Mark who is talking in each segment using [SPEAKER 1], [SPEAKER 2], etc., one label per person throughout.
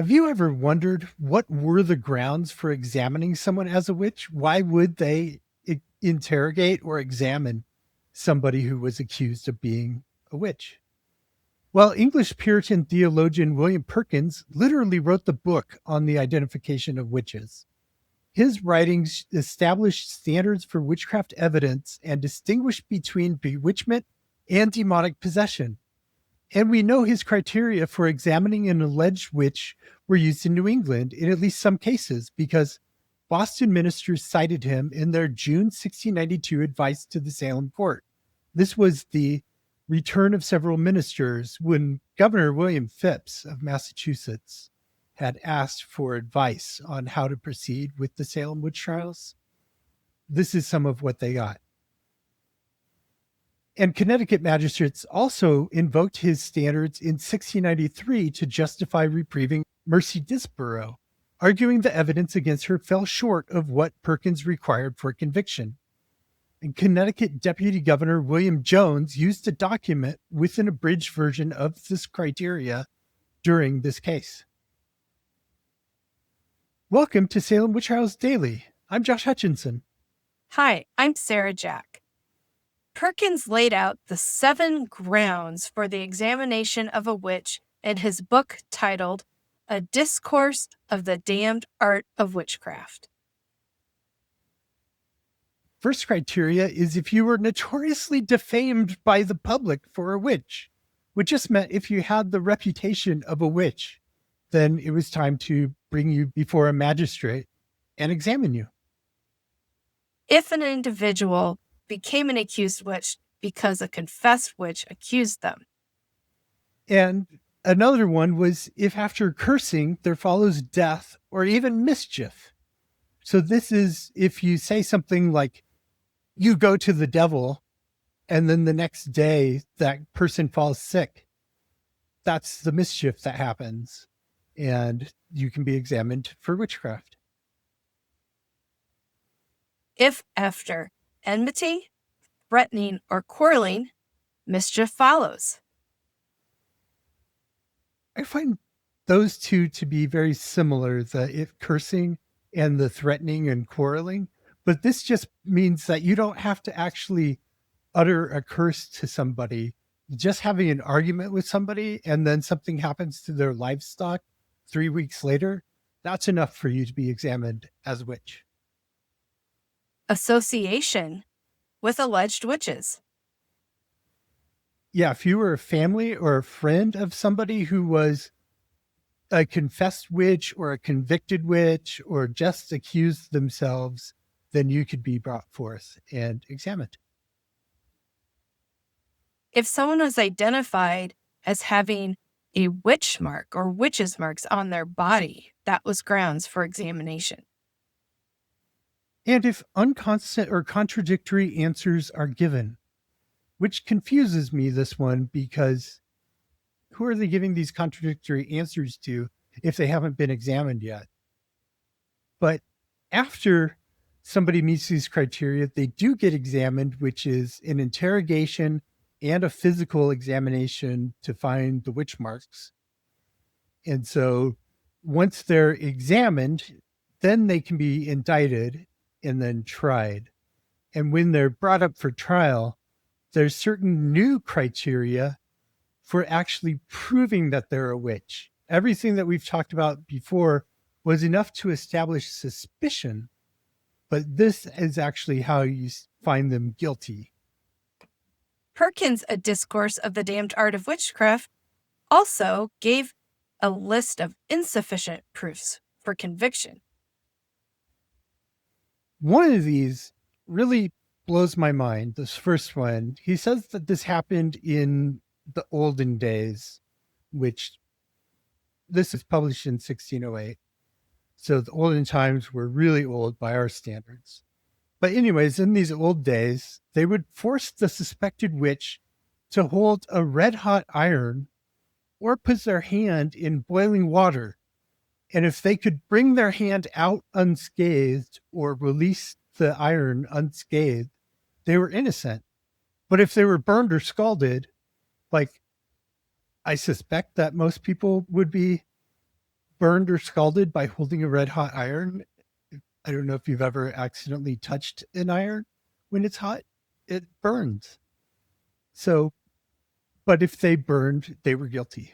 [SPEAKER 1] Have you ever wondered what were the grounds for examining someone as a witch? Why would they interrogate or examine somebody who was accused of being a witch? Well, English Puritan theologian William Perkins literally wrote the book on the identification of witches. His writings established standards for witchcraft evidence and distinguished between bewitchment and demonic possession. And we know his criteria for examining an alleged witch were used in New England in at least some cases because Boston ministers cited him in their June 1692 advice to the Salem court. This was the return of several ministers when Governor William Phips of Massachusetts had asked for advice on how to proceed with the Salem Witch Trials. This is some of what they got. And Connecticut magistrates also invoked his standards in 1693 to justify reprieving Mercy Disborough, arguing the evidence against her fell short of what Perkins required for conviction. And Connecticut Deputy Governor William Jones used a document with an abridged version of this criteria during this case. Welcome to Salem Witch Trials Daily. I'm Josh Hutchinson.
[SPEAKER 2] Hi, I'm Sarah Jack. Perkins laid out the 7 grounds for the examination of a witch in his book titled A Discourse of the Damned Art of Witchcraft.
[SPEAKER 1] First criteria is if you were notoriously defamed by the public for a witch, which just meant if you had the reputation of a witch, then it was time to bring you before a magistrate and examine you.
[SPEAKER 2] If an individual became an accused witch because a confessed witch accused them.
[SPEAKER 1] And another one was if after cursing there follows death or even mischief. So this is if you say something like, you go to the devil, and then the next day that person falls sick. That's the mischief that happens. And you can be examined for witchcraft.
[SPEAKER 2] If after enmity, threatening, or quarreling, mischief follows.
[SPEAKER 1] I find those two to be very similar, the cursing and the threatening and quarreling. But this just means that you don't have to actually utter a curse to somebody. Just having an argument with somebody and then something happens to their livestock 3 weeks later, that's enough for you to be examined as a witch.
[SPEAKER 2] Association with alleged witches.
[SPEAKER 1] Yeah, if you were a family or a friend of somebody who was a confessed witch or a convicted witch or just accused themselves, then you could be brought forth and examined.
[SPEAKER 2] If someone was identified as having a witch mark or witches' marks on their body, that was grounds for examination.
[SPEAKER 1] And if inconsistent or contradictory answers are given, which confuses me, this one, because who are they giving these contradictory answers to if they haven't been examined yet? But after somebody meets these criteria, they do get examined, which is an interrogation and a physical examination to find the witch marks. And so once they're examined, then they can be indicted and then tried. And when they're brought up for trial, there's certain new criteria for actually proving that they're a witch. Everything that we've talked about before was enough to establish suspicion, but this is actually how you find them guilty.
[SPEAKER 2] Perkins' A Discourse of the Damned Art of Witchcraft also gave a list of insufficient proofs for conviction.
[SPEAKER 1] One of these really blows my mind. This first one, he says that this happened in the olden days, which this is published in 1608. So the olden times were really old by our standards. But anyways, in these old days, they would force the suspected witch to hold a red hot iron or put their hand in boiling water. And if they could bring their hand out unscathed or release the iron unscathed, they were innocent. But if they were burned or scalded, like I suspect that most people would be, burned or scalded by holding a red hot iron. I don't know if you've ever accidentally touched an iron when it's hot, it burns. So, but if they burned, they were guilty.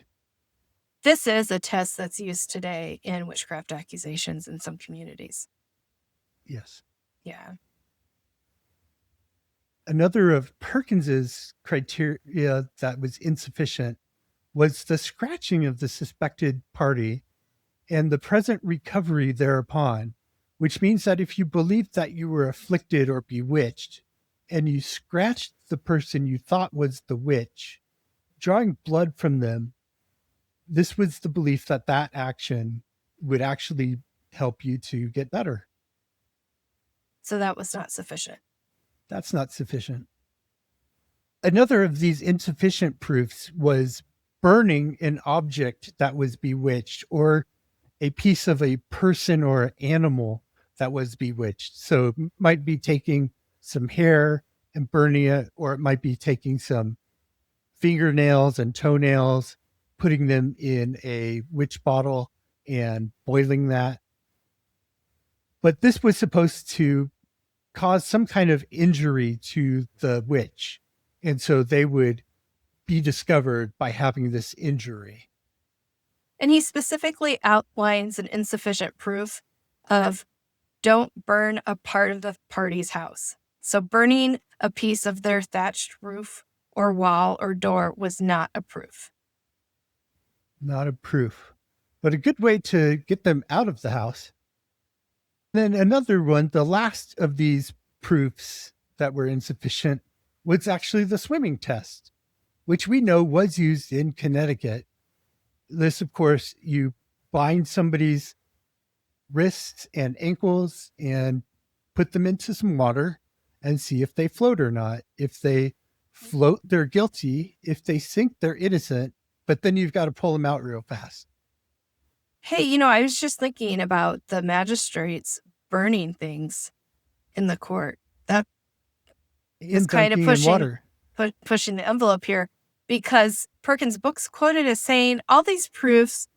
[SPEAKER 2] This is a test that's used today in witchcraft accusations in some communities.
[SPEAKER 1] Yes.
[SPEAKER 2] Yeah.
[SPEAKER 1] Another of Perkins's criteria that was insufficient was the scratching of the suspected party and the present recovery thereupon, which means that if you believed that you were afflicted or bewitched and you scratched the person you thought was the witch, drawing blood from them, this was the belief that that action would actually help you to get better.
[SPEAKER 2] So that was not sufficient.
[SPEAKER 1] That's not sufficient. Another of these insufficient proofs was burning an object that was bewitched or a piece of a person or animal that was bewitched. So it might be taking some hair and burning it, or it might be taking some fingernails and toenails, putting them in a witch bottle and boiling that. But this was supposed to cause some kind of injury to the witch. And so they would be discovered by having this injury.
[SPEAKER 2] And he specifically outlines an insufficient proof of don't burn a part of the party's house. So burning a piece of their thatched roof or wall or door was not a proof.
[SPEAKER 1] Not a proof, but a good way to get them out of the house. Then another one, the last of these proofs that were insufficient, was actually the swimming test, which we know was used in Connecticut. This, of course, you bind somebody's wrists and ankles and put them into some water and see if they float or not. If they float, they're guilty. If they sink, they're innocent. But then you've got to pull them out real fast.
[SPEAKER 2] Hey, I was just thinking about the magistrates burning things in the court. That is kind of pushing the envelope here, because Perkins' book's quoted as saying all these proofs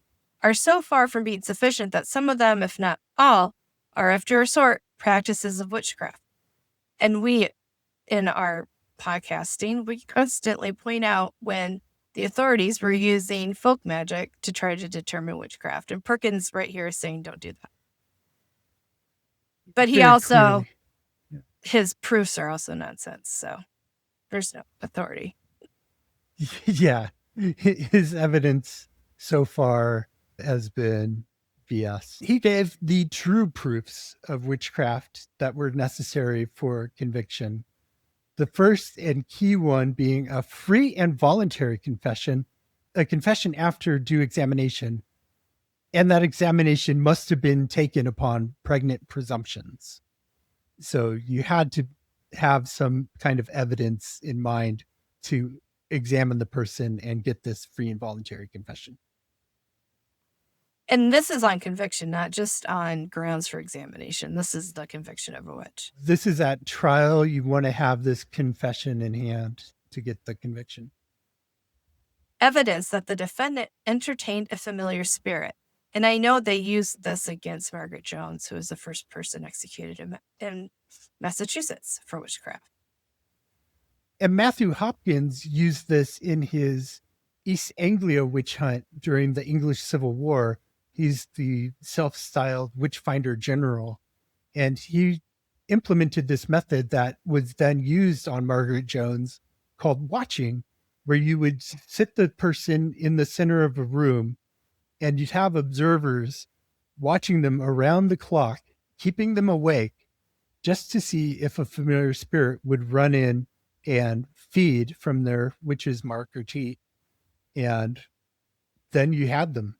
[SPEAKER 2] are so far from being sufficient that some of them, if not all, are after a sort practices of witchcraft. And we, in our podcasting, we constantly point out when the authorities were using folk magic to try to determine witchcraft. And Perkins right here is saying, don't do that. But he also, his proofs are also nonsense. So there's no authority.
[SPEAKER 1] Yeah. His evidence so far has been BS. He gave the true proofs of witchcraft that were necessary for conviction. The first and key one being a free and voluntary confession, a confession after due examination. And that examination must have been taken upon pregnant presumptions. So you had to have some kind of evidence in mind to examine the person and get this free and voluntary confession.
[SPEAKER 2] And this is on conviction, not just on grounds for examination. This is the conviction of a witch.
[SPEAKER 1] This is at trial. You want to have this confession in hand to get the conviction.
[SPEAKER 2] Evidence that the defendant entertained a familiar spirit. And I know they used this against Margaret Jones, who was the first person executed in Massachusetts for witchcraft.
[SPEAKER 1] And Matthew Hopkins used this in his East Anglia witch hunt during the English Civil War. He's the self-styled witchfinder general, and he implemented this method that was then used on Margaret Jones called watching, where you would sit the person in the center of a room and you'd have observers watching them around the clock, keeping them awake, just to see if a familiar spirit would run in and feed from their witch's mark or teat. And then you had them.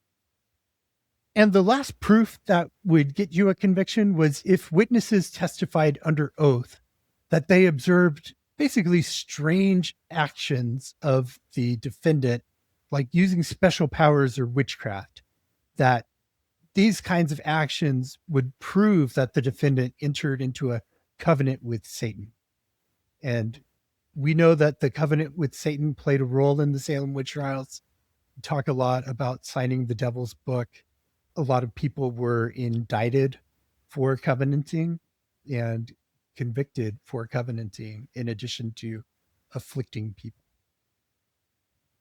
[SPEAKER 1] And the last proof that would get you a conviction was if witnesses testified under oath that they observed basically strange actions of the defendant, like using special powers or witchcraft, that these kinds of actions would prove that the defendant entered into a covenant with Satan. And we know that the covenant with Satan played a role in the Salem Witch Trials. We talk a lot about signing the devil's book. a lot of people were indicted for covenanting and convicted for covenanting in addition to afflicting people.